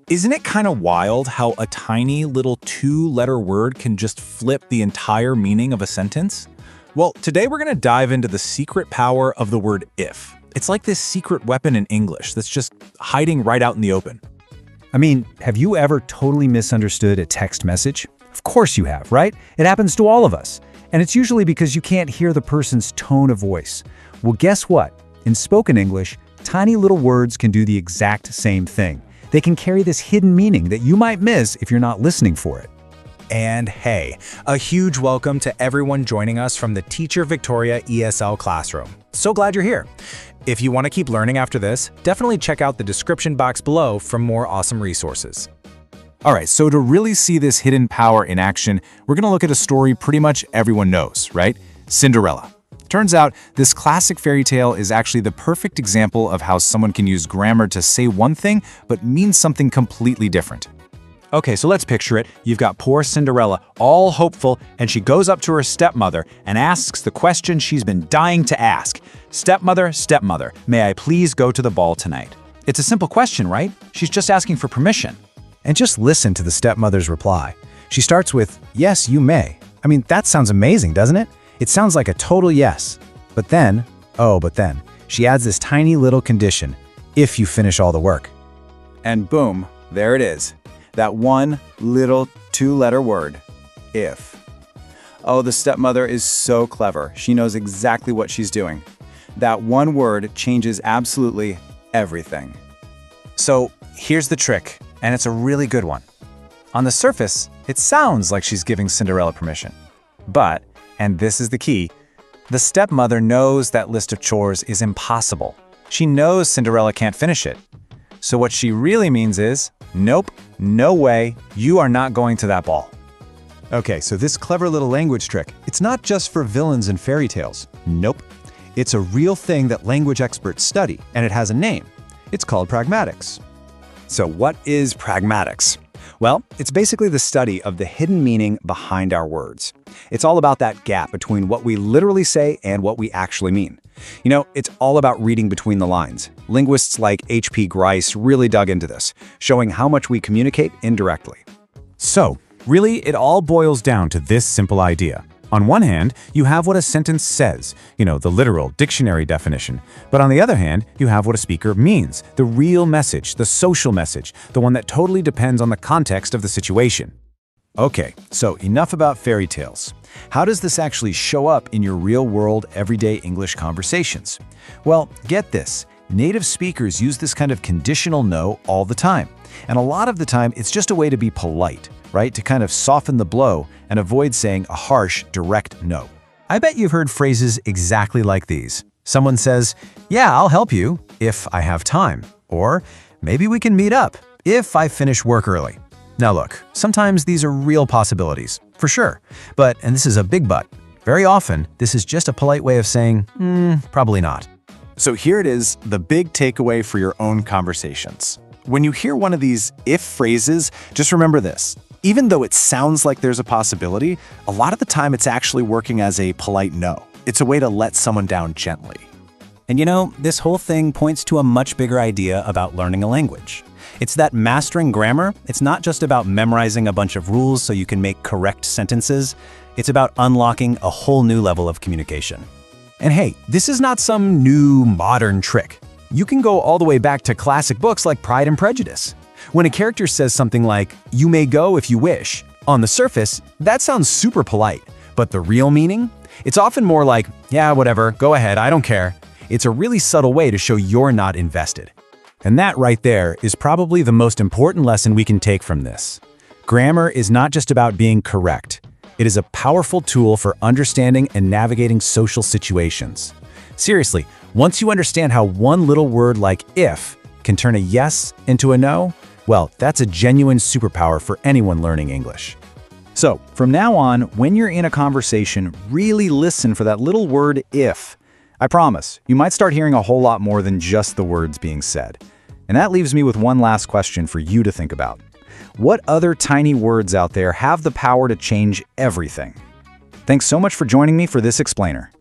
Isn't it kind of wild how a tiny little two-letter word can just flip the entire meaning of a sentence? Well, today we're going to dive into the secret power of the word if. It's like this secret weapon in English that's just hiding right out in the open. I mean, have you ever totally misunderstood a text message? Of course you have, right? It happens to all of us. And it's usually because you can't hear the person's tone of voice. Well, guess what? In spoken English, tiny little words can do the exact same thing. They can carry this hidden meaning that you might miss if you're not listening for it. And hey, a huge welcome to everyone joining us from the Teacher Victoria ESL classroom. So glad you're here. If you want to keep learning after this, definitely check out the description box below for more awesome resources. All right, so to really see this hidden power in action, we're going to look at a story pretty much everyone knows, right? Cinderella. Turns out, this classic fairy tale is actually the perfect example of how someone can use grammar to say one thing but mean something completely different. Okay, so let's picture it. You've got poor Cinderella, all hopeful, and she goes up to her stepmother and asks the question she's been dying to ask. Stepmother, stepmother, may I please go to the ball tonight? It's a simple question, right? She's just asking for permission. And just listen to the stepmother's reply. She starts with, "Yes, you may." I mean, that sounds amazing, doesn't it? It sounds like a total yes. But then, she adds this tiny little condition, if you finish all the work. And boom, there it is. That one little two-letter word, if. Oh, the stepmother is so clever. She knows exactly what she's doing. That one word changes absolutely everything. So here's the trick, and it's a really good one. On the surface, it sounds like she's giving Cinderella permission. But, and this is the key, the stepmother knows that list of chores is impossible. She knows Cinderella can't finish it. So what she really means is, nope, no way, you are not going to that ball. Okay, so this clever little language trick, it's not just for villains and fairy tales. Nope. It's a real thing that language experts study, and it has a name. It's called pragmatics. So what is pragmatics? Well, it's basically the study of the hidden meaning behind our words. It's all about that gap between what we literally say and what we actually mean. You know, it's all about reading between the lines. Linguists like H.P. Grice really dug into this, showing how much we communicate indirectly. So, really, it all boils down to this simple idea. On one hand, you have what a sentence says, the literal dictionary definition. But on the other hand, you have what a speaker means, the real message, the social message, the one that totally depends on the context of the situation. Okay, so enough about fairy tales. How does this actually show up in your real-world, everyday English conversations? Well, get this. Native speakers use this kind of conditional no all the time. And a lot of the time, it's just a way to be polite, right? To kind of soften the blow and avoid saying a harsh, direct no. I bet you've heard phrases exactly like these. Someone says, "Yeah, I'll help you if I have time." Or, "Maybe we can meet up if I finish work early." Now look, sometimes these are real possibilities, for sure. But, and this is a big but, very often this is just a polite way of saying, probably not. So here it is, the big takeaway for your own conversations. When you hear one of these if phrases, just remember this. Even though it sounds like there's a possibility, a lot of the time it's actually working as a polite no. It's a way to let someone down gently. And this whole thing points to a much bigger idea about learning a language. It's that mastering grammar, it's not just about memorizing a bunch of rules so you can make correct sentences. It's about unlocking a whole new level of communication. And hey, this is not some new modern trick. You can go all the way back to classic books like Pride and Prejudice. When a character says something like, "You may go if you wish," on the surface, that sounds super polite. But the real meaning? It's often more like, "Yeah, whatever, go ahead, I don't care." It's a really subtle way to show you're not invested. And that right there is probably the most important lesson we can take from this. Grammar is not just about being correct. It is a powerful tool for understanding and navigating social situations. Seriously, once you understand how one little word like if can turn a yes into a no, well, that's a genuine superpower for anyone learning English. So, from now on, when you're in a conversation, really listen for that little word if. I promise, you might start hearing a whole lot more than just the words being said. And that leaves me with one last question for you to think about. What other tiny words out there have the power to change everything? Thanks so much for joining me for this explainer.